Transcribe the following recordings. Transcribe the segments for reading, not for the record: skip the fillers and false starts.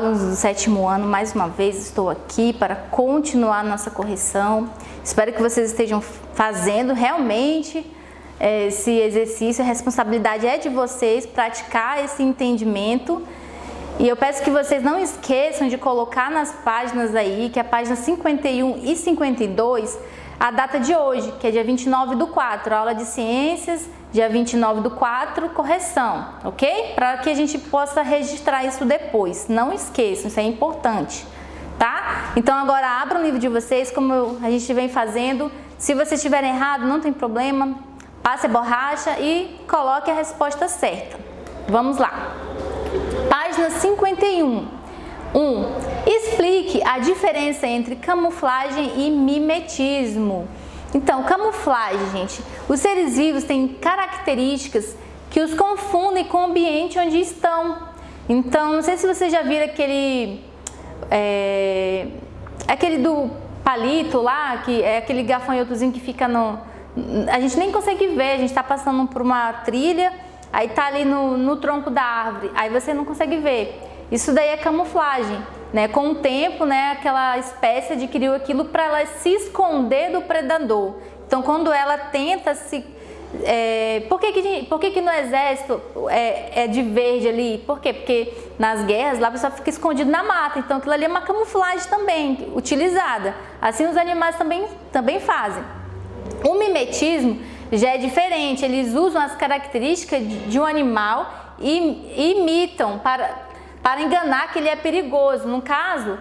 alunos do 7º ano, mais uma vez estou aqui para continuar nossa correção. Espero que vocês estejam fazendo realmente esse exercício. A responsabilidade é de vocês praticar esse entendimento. E eu peço que vocês não esqueçam de colocar nas páginas aí, que é a página 51 e 52, a data de hoje, que é dia 29/4, aula de ciências, dia 29/4, correção, ok? Para que a gente possa registrar isso depois. Não esqueçam, isso é importante, tá? Então agora abram o livro de vocês, como a gente vem fazendo. Se vocês estiverem errado, não tem problema, passe a borracha e coloque a resposta certa. Vamos lá. Página 51. 1. Explique a diferença entre camuflagem e mimetismo. Então, camuflagem, gente, os seres vivos têm características que os confundem com o ambiente onde estão. Então, não sei se vocês já viram aquele do palito lá, que é aquele gafanhotozinho que fica no... A gente nem consegue ver, a gente está passando por uma trilha, aí tá ali no tronco da árvore, aí você não consegue ver. Isso daí é camuflagem, né? Com o tempo, né, aquela espécie adquiriu aquilo para ela se esconder do predador. Então, quando ela tenta se... Por que no exército é de verde ali? Por quê? Porque nas guerras lá a pessoa fica escondido na mata. Então, aquilo ali é uma camuflagem também, utilizada. Assim, os animais também fazem. O mimetismo já é diferente. Eles usam as características de um animal e imitam para enganar que ele é perigoso. No caso,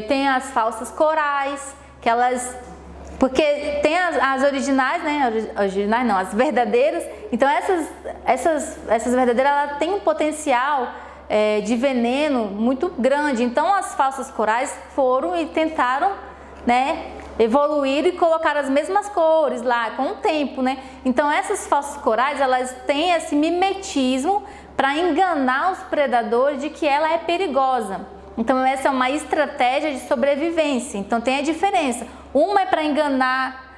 tem as falsas corais, que elas... Porque tem as originais, né? Originais não, as verdadeiras. Então, essas verdadeiras, elas têm um potencial de veneno muito grande. Então, as falsas corais foram e tentaram, né, evoluir e colocar as mesmas cores lá com o tempo, né? Então, essas falsas corais, elas têm esse mimetismo para enganar os predadores de que ela é perigosa. Então, essa é uma estratégia de sobrevivência. Então, tem a diferença. Uma é para enganar...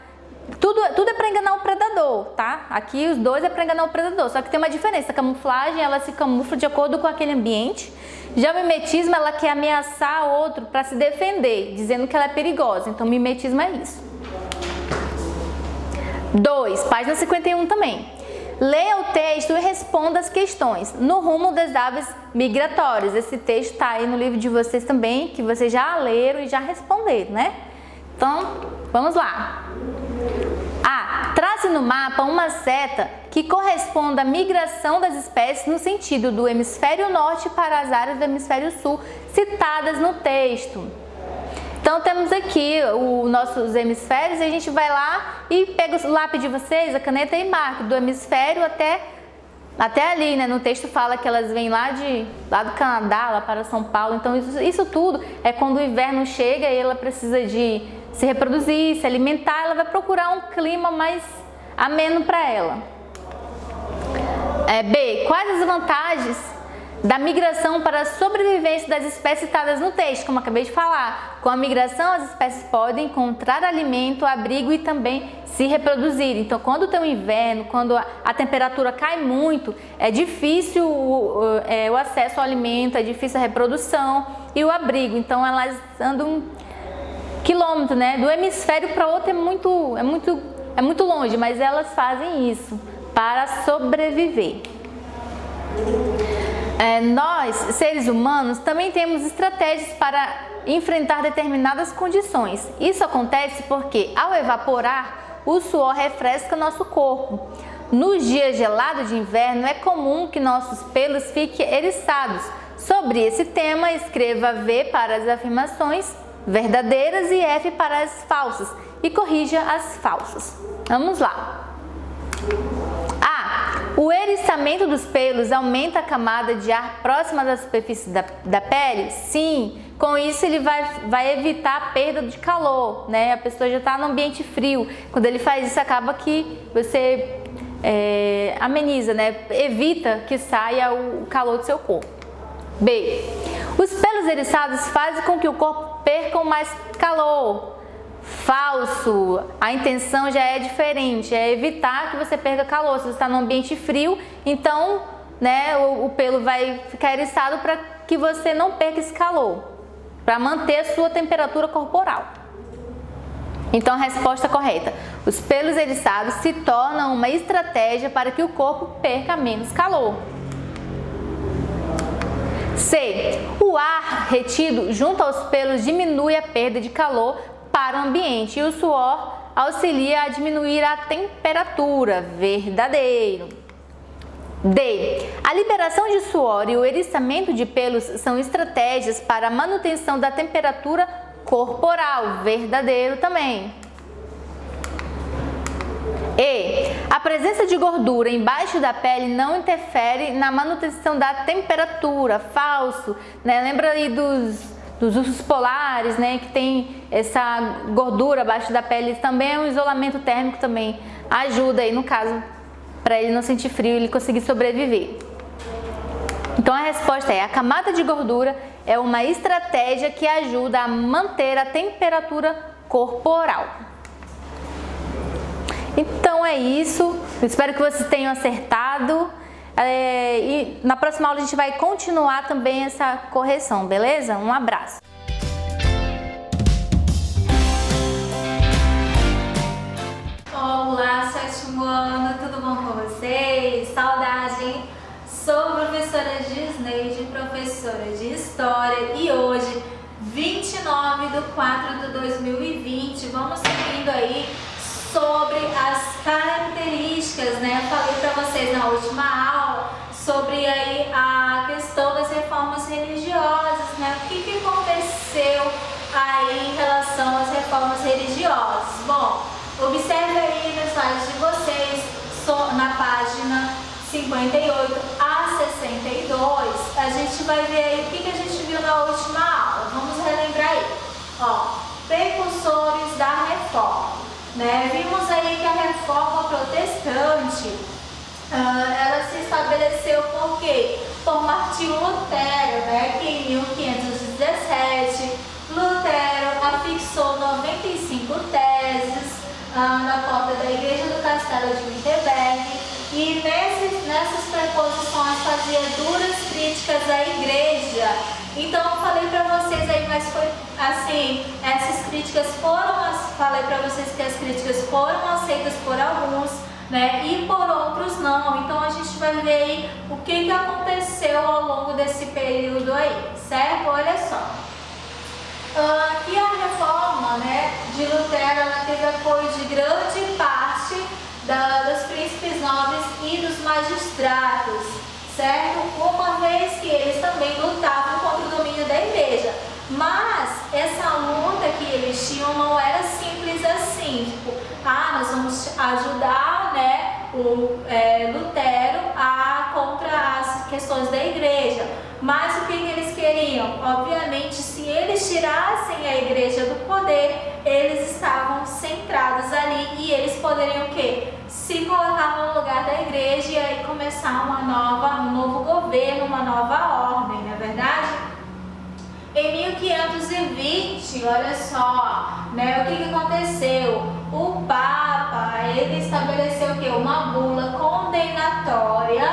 Tudo é para enganar o predador, tá? Aqui, os dois é para enganar o predador. Só que tem uma diferença. A camuflagem, ela se camufla de acordo com aquele ambiente. Já o mimetismo, ela quer ameaçar outro para se defender, dizendo que ela é perigosa. Então, mimetismo é isso. 2. Página 51 também. Leia o texto e responda as questões. No rumo das aves migratórias. Esse texto está aí no livro de vocês também, que vocês já leram e já responderam, né? Então, vamos lá. A. Trace no mapa uma seta que corresponda à migração das espécies no sentido do hemisfério norte para as áreas do hemisfério sul citadas no texto. Então, temos aqui os nossos hemisférios e a gente vai lá e pega o lápis de vocês, a caneta e marca do hemisfério até ali, né? No texto fala que elas vêm lá do Canadá, lá para São Paulo. Então, isso tudo é quando o inverno chega e ela precisa de se reproduzir, se alimentar, ela vai procurar um clima mais ameno para ela. B. Quais as vantagens da migração para a sobrevivência das espécies citadas no texto? Como eu acabei de falar, com a migração as espécies podem encontrar alimento, abrigo e também se reproduzir. Então, quando tem o inverno, quando a temperatura cai muito, é difícil o acesso ao alimento, é difícil a reprodução e o abrigo. Então, elas andam quilômetros, né? Do hemisfério para outro é muito longe, mas elas fazem isso para sobreviver. Nós, seres humanos, também temos estratégias para enfrentar determinadas condições. Isso acontece porque, ao evaporar, o suor refresca nosso corpo. Nos dias gelados de inverno, é comum que nossos pelos fiquem eriçados. Sobre esse tema, escreva V para as afirmações verdadeiras e F para as falsas e corrija as falsas. Vamos lá. O eriçamento dos pelos aumenta a camada de ar próxima da superfície da pele? Sim, com isso ele vai evitar a perda de calor, né? A pessoa já está no ambiente frio. Quando ele faz isso, acaba que você ameniza, né? Evita que saia o calor do seu corpo. B. Os pelos eriçados fazem com que o corpo perca mais calor. Falso, a intenção já é diferente, é evitar que você perca calor. Se você está num ambiente frio, então, né, o pelo vai ficar eriçado para que você não perca esse calor, para manter a sua temperatura corporal. Então a resposta correta: os pelos eriçados se tornam uma estratégia para que o corpo perca menos calor. C. O ar retido junto aos pelos diminui a perda de calor para o ambiente e o suor auxilia a diminuir a temperatura. Verdadeiro. D. A liberação de suor e o eriçamento de pelos são estratégias para a manutenção da temperatura corporal. Verdadeiro também. E. A presença de gordura embaixo da pele não interfere na manutenção da temperatura. Falso, né? Lembra aí dos ursos polares, né? Que tem essa gordura abaixo da pele. Também é um isolamento térmico, também ajuda aí no caso para ele não sentir frio e ele conseguir sobreviver. Então a resposta é: a camada de gordura é uma estratégia que ajuda a manter a temperatura corporal. Então é isso, eu espero que vocês tenham acertado e na próxima aula a gente vai continuar também essa correção, beleza? Um abraço! Olá, sétimo ano, tudo bom com vocês? Saudade, hein? Sou professora Gisneide, professora de História e hoje, 29/4/2020, vamos seguindo aí sobre as características, né? Eu falei para vocês na última aula sobre aí a questão das reformas religiosas, né? O que aconteceu aí em relação às reformas religiosas? Bom, observe aí no slide de vocês, na página 58 a 62, a gente vai ver aí o que a gente viu na última aula. Vamos relembrar aí. Ó, precursores da reforma. Né? Vimos aí que a reforma protestante ela se estabeleceu por quê? Por Martinho Lutero, né? Que em 1517 Lutero afixou 95 teses na porta da igreja do Castelo de Wittenberg e nessas preposições fazia duras críticas à igreja. Então eu falei para vocês aí, mas foi assim, essas críticas falei para vocês que as críticas foram aceitas por alguns, né, e por outros não. Então a gente vai ver aí o que aconteceu ao longo desse período aí, certo? Olha só. E a reforma, né, de Lutero, ela teve apoio de grande parte dos príncipes nobres e dos magistrados, certo? Uma vez que eles também lutavam contra o domínio da igreja. Mas essa luta que eles tinham não era simples assim, tipo, nós vamos ajudar, né, o Lutero contra as questões da igreja. Mas o que eles queriam? Obviamente, se eles tirassem a igreja do poder, eles estavam centrados ali e eles poderiam o quê? Se colocar no lugar da igreja e aí começar um novo governo, uma nova ordem, não é verdade? Em 1520, olha só, né, o que aconteceu? O Papa, ele estabeleceu o quê? Uma bula condenatória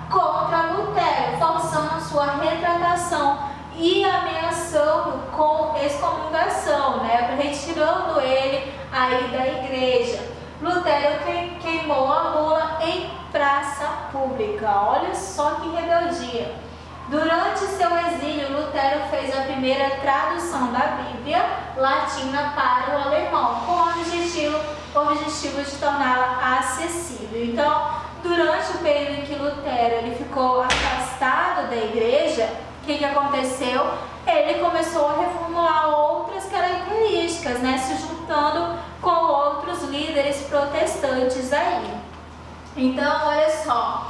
contra Lutero, forçando sua retratação e ameaçando com excomungação, né, retirando ele aí da igreja. Lutero queimou a bula em praça pública. Olha só que rebeldia. Durante seu exílio, Lutero fez a primeira tradução da Bíblia latina para o alemão, com o objetivo de torná-la acessível. Então, durante o período em que Lutero ele ficou afastado da igreja, o que aconteceu? Ele começou a reformular outras características, né, se juntando com outros líderes protestantes aí. Então, olha só.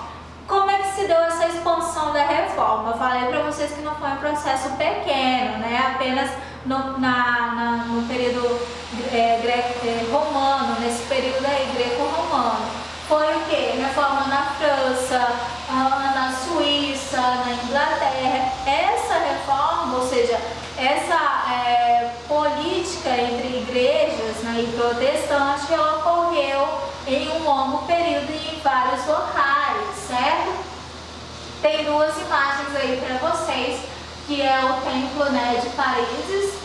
Como é que se deu essa expansão da reforma? Eu falei para vocês que não foi um processo pequeno, né? Apenas no período romano, nesse período aí greco-romano. Foi o quê? Reforma na França, na Suíça, na Inglaterra. Essa reforma, ou seja, essa política entre igrejas, né, e protestantes, ela ocorreu em um longo período e em vários locais, certo? Tem duas imagens aí para vocês que é o templo, né, de Paris,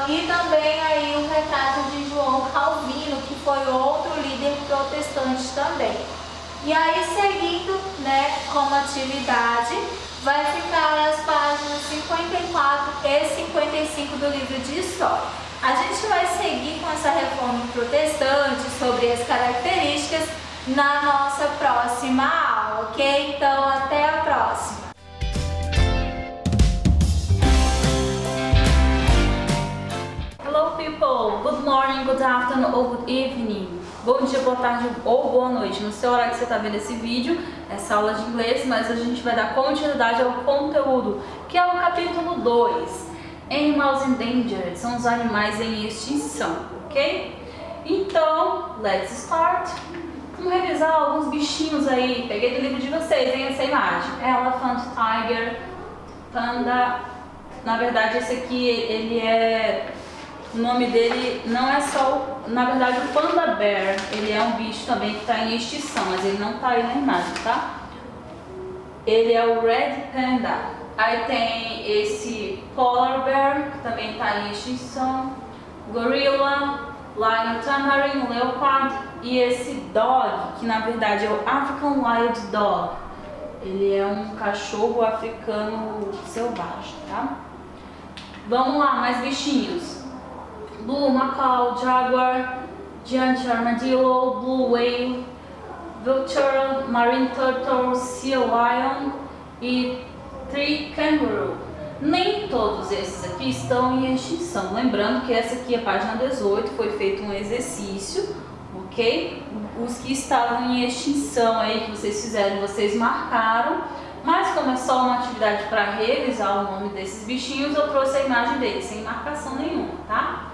e também aí o retrato de João Calvino, que foi outro líder protestante também. E aí, seguindo, né, como atividade, vai ficar as páginas 54 e 55 do livro de História. A gente vai seguir com essa reforma protestante sobre as características na nossa próxima aula, ok? Então, até a próxima! Hello people, good morning, good afternoon or good evening. Bom dia, boa tarde ou boa noite. No seu horário que você está vendo esse vídeo, essa aula de inglês, mas a gente vai dar continuidade ao conteúdo, que é o capítulo 2. Animals Endangered, são os animais em extinção, ok? Então, let's start. Vamos revisar alguns bichinhos aí. Peguei do livro de vocês, hein, essa imagem. Elephant, tiger, panda. Na verdade, esse aqui, ele é... O nome dele não é só, na verdade, o panda bear, ele é um bicho também que está em extinção, mas ele não está aí na imagem, tá? Ele é o red panda. Aí tem esse polar bear, que também está em extinção, gorilla, lion tamarin, leopard, e esse dog, que na verdade é o African Wild Dog. Ele é um cachorro africano selvagem, tá? Vamos lá, mais bichinhos. Blue macaw, jaguar, giant armadillo, blue whale, vulture, marine turtle, sea lion e tree kangaroo. Nem todos esses aqui estão em extinção. Lembrando que essa aqui é a página 18, foi feito um exercício, ok? Os que estavam em extinção aí que vocês fizeram, vocês marcaram. Mas como é só uma atividade para revisar o nome desses bichinhos, eu trouxe a imagem deles, sem marcação nenhuma, tá?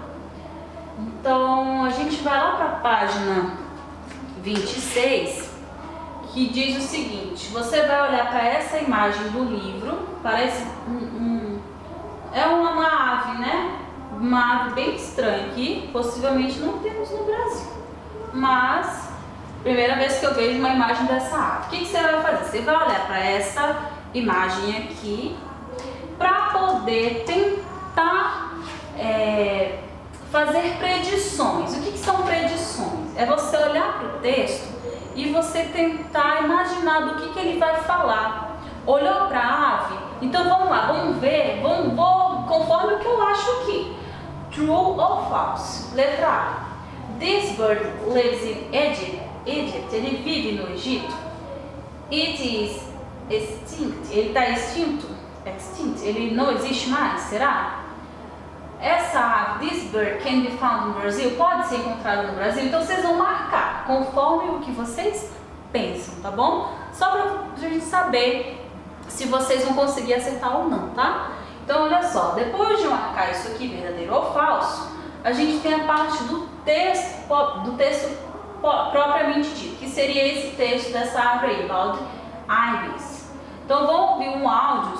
Então, a gente vai lá para a página 26, que diz o seguinte: você vai olhar para essa imagem do livro, parece é uma ave, né? Uma ave bem estranha que possivelmente não temos no Brasil. Mas, primeira vez que eu vejo uma imagem dessa ave. O que você vai fazer? Você vai olhar para essa imagem aqui para poder tentar fazer predições. O que são predições? É você olhar para o texto e você tentar imaginar do que ele vai falar. Olhou para a ave? Então vamos lá, vamos ver, vou conforme o que eu acho aqui. True ou false? Letra A. This bird lives in Egypt. Ele vive no Egito. It is extinct. Ele está extinto? Extinct. Ele não existe mais, será? Essa ave, this bird can be found in Brazil, pode ser encontrada no Brasil. Então vocês vão marcar conforme o que vocês pensam, tá bom? Só para a gente saber se vocês vão conseguir acertar ou não, tá? Então olha só, depois de marcar isso aqui, verdadeiro ou falso, a gente tem a parte do texto propriamente dito, que seria esse texto dessa árvore aí, called ibis. Então vamos ouvir um áudio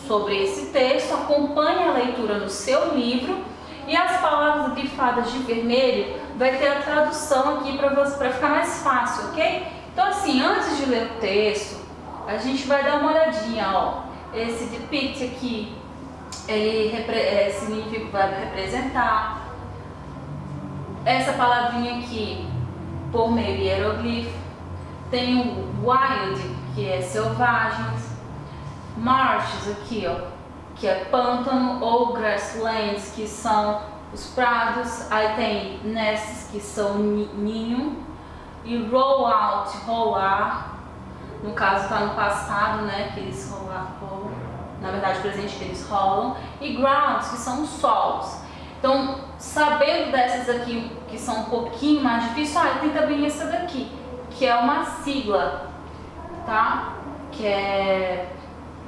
sobre esse texto, acompanhe a leitura no seu livro e as palavras grifadas de vermelho vai ter a tradução aqui para ficar mais fácil, ok? Então assim, antes de ler o texto, a gente vai dar uma olhadinha, ó. Esse depict aqui, ele significa que vai representar. Essa palavrinha aqui, por meio de hieroglifo. Tem o wild, que é selvagens. Marshes aqui, ó, que é pântano, ou grasslands, que são os prados. Aí tem nests, que são ninho, e roll out, rolar, no caso está no passado, né, que eles rolam, na verdade presente que eles rolam, e grounds, que são os solos. Então, sabendo dessas aqui, que são um pouquinho mais difíceis, tem também essa daqui, que é uma sigla, tá, que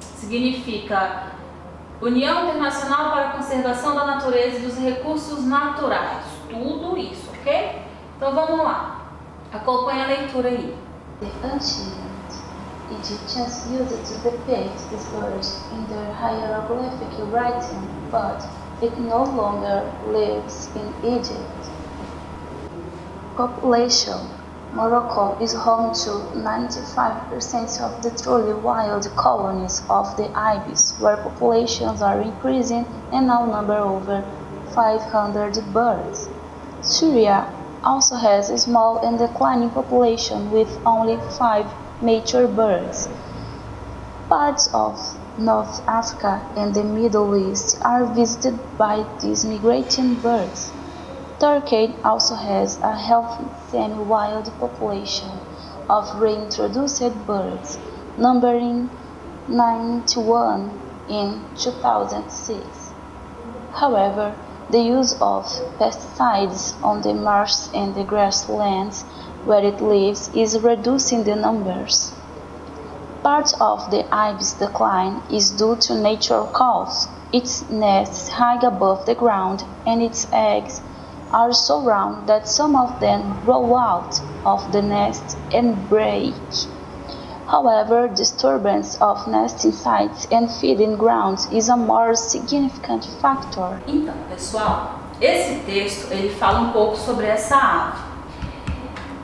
significa União Internacional para a Conservação da Natureza e dos Recursos Naturais. Tudo isso, ok? Então vamos lá. Acompanhe a leitura aí. The ancient Egyptians used to depict this bird in their hieroglyphic writing, but it no longer lives in Egypt. Population. Morocco is home to 95% of the truly wild colonies of the ibis, where populations are increasing and now number over 500 birds. Syria also has a small and declining population with only 5 mature birds. Parts of North Africa and the Middle East are visited by these migrating birds. Turkey also has a healthy semi-wild population of reintroduced birds, numbering 91 in 2006. However, the use of pesticides on the marshes and the grasslands where it lives is reducing the numbers. Part of the ibis decline is due to natural causes. Its nest is high above the ground and its eggs are so round that some of them roll out of the nest and break. However, disturbance of nesting sites and feeding grounds is a more significant factor. Então, pessoal, esse texto ele fala um pouco sobre essa ave.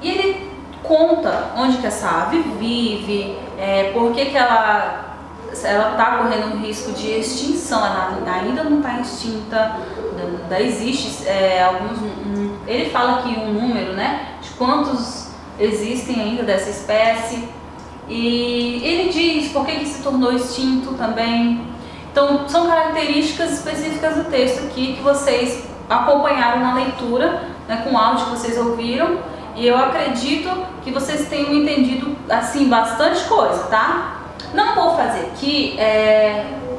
E ele conta onde que essa ave vive, por que ela está correndo um risco de extinção. Ela ainda não está extinta, ainda existe alguns. Ele fala aqui um número, né, de quantos existem ainda dessa espécie. E ele diz por que se tornou extinto também. Então, são características específicas do texto aqui que vocês acompanharam na leitura, né, com o áudio que vocês ouviram. E eu acredito que vocês tenham entendido assim bastante coisa, tá? Não vou fazer aqui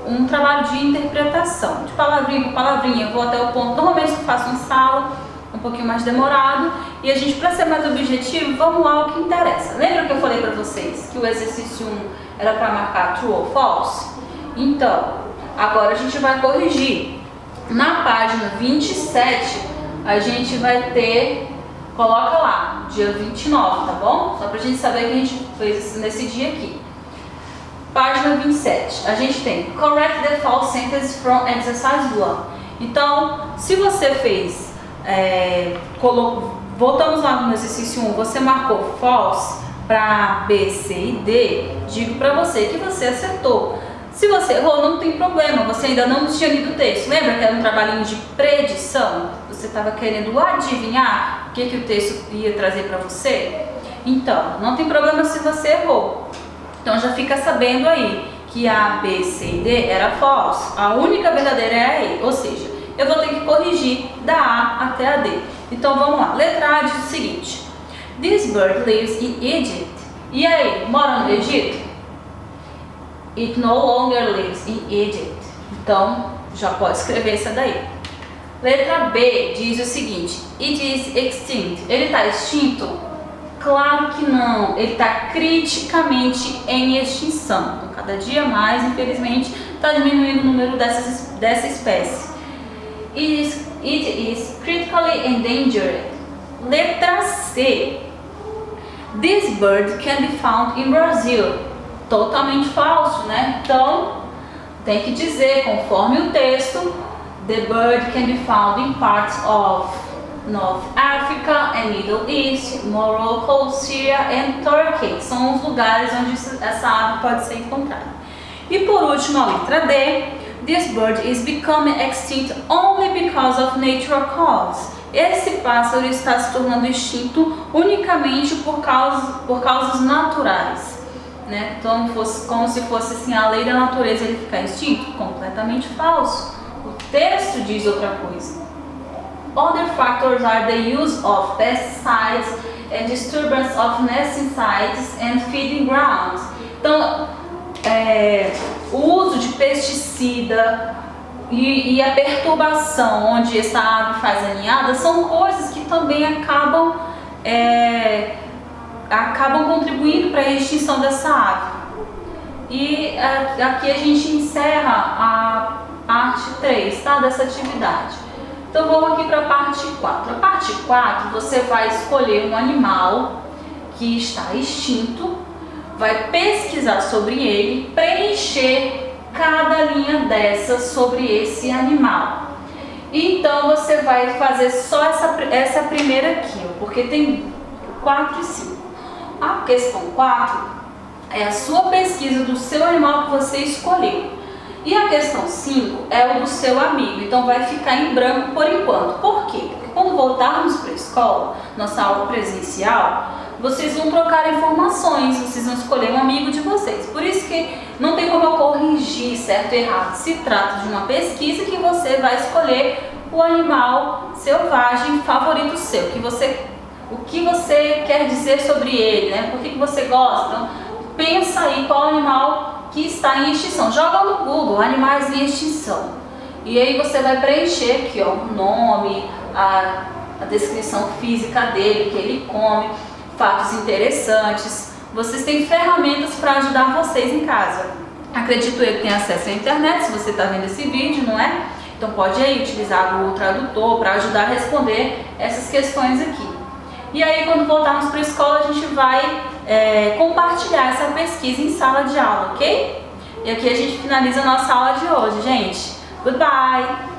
um trabalho de interpretação, de palavrinha por palavrinha. Eu vou até o ponto. Normalmente eu faço em sala, um pouquinho mais demorado. E a gente, para ser mais objetivo, vamos lá ao que interessa. Lembra que eu falei para vocês que o exercício 1 era para marcar true ou false? Então, agora a gente vai corrigir. Na página 27, a gente vai ter, coloca lá, dia 29, tá bom? Só pra gente saber que a gente fez nesse dia aqui. Página 27, a gente tem correct the false sentence from exercise 1. Então, se você fez, voltamos lá no exercício 1, você marcou false para B, C e D, digo para você que você acertou. Se você errou, não tem problema, você ainda não tinha lido o texto. Lembra que era um trabalhinho de predição? Você estava querendo adivinhar o que o texto ia trazer para você? Então, não tem problema se você errou. Então já fica sabendo aí que A, B, C e D era false. A única verdadeira é a E, ou seja, eu vou ter que corrigir da A até a D. Então vamos lá, letra A diz o seguinte: This bird lives in Egypt. E aí, mora no Egito? It no longer lives in Egypt. Então já pode escrever essa daí. Letra B diz o seguinte: It is extinct. Ele está extinto? Claro que não, ele está criticamente em extinção. Então, cada dia mais, infelizmente, está diminuindo o número dessa espécie. It is critically endangered. Letra C. This bird can be found in Brazil. Totalmente falso, né? Então, tem que dizer, conforme o texto, the bird can be found in parts of North Africa and Middle East, Morocco, Syria and Turkey. São os lugares onde essa ave pode ser encontrada. E por último, a letra D. This bird is becoming extinct only because of natural causes. Esse pássaro está se tornando extinto unicamente por causas naturais, né? Então, como se fosse assim, a lei da natureza ele ficar extinto? Completamente falso. O texto diz outra coisa. Other factors are the use of pesticides and disturbance of nesting sites and feeding grounds. Então, o uso de pesticida e a perturbação onde essa ave faz a ninhada são coisas que também acabam contribuindo para a extinção dessa ave. E aqui a gente encerra a parte 3, tá, dessa atividade. Então vamos aqui para a parte 4. A parte 4 você vai escolher um animal que está extinto, vai pesquisar sobre ele, preencher cada linha dessas sobre esse animal. Então você vai fazer só essa primeira aqui, porque tem 4 e 5. A questão 4 é a sua pesquisa do seu animal que você escolheu. E a questão 5 é o do seu amigo, então vai ficar em branco por enquanto. Por quê? Porque quando voltarmos para a escola, nossa aula presencial, vocês vão trocar informações, vocês vão escolher um amigo de vocês. Por isso que não tem como eu corrigir certo e errado. Se trata de uma pesquisa que você vai escolher o animal selvagem favorito seu, o que você quer dizer sobre ele, né? Por que você gosta? Então, pensa aí qual animal que está em extinção. Joga no Google, animais em extinção. E aí você vai preencher aqui, ó, o nome, a descrição física dele, o que ele come, fatos interessantes. Vocês têm ferramentas para ajudar vocês em casa. Acredito eu que tem acesso à internet, se você está vendo esse vídeo, não é? Então pode aí utilizar o Google Tradutor para ajudar a responder essas questões aqui. E aí quando voltarmos para a escola a gente vai compartilhar essa pesquisa em sala de aula, ok? E aqui a gente finaliza a nossa aula de hoje, gente. Goodbye!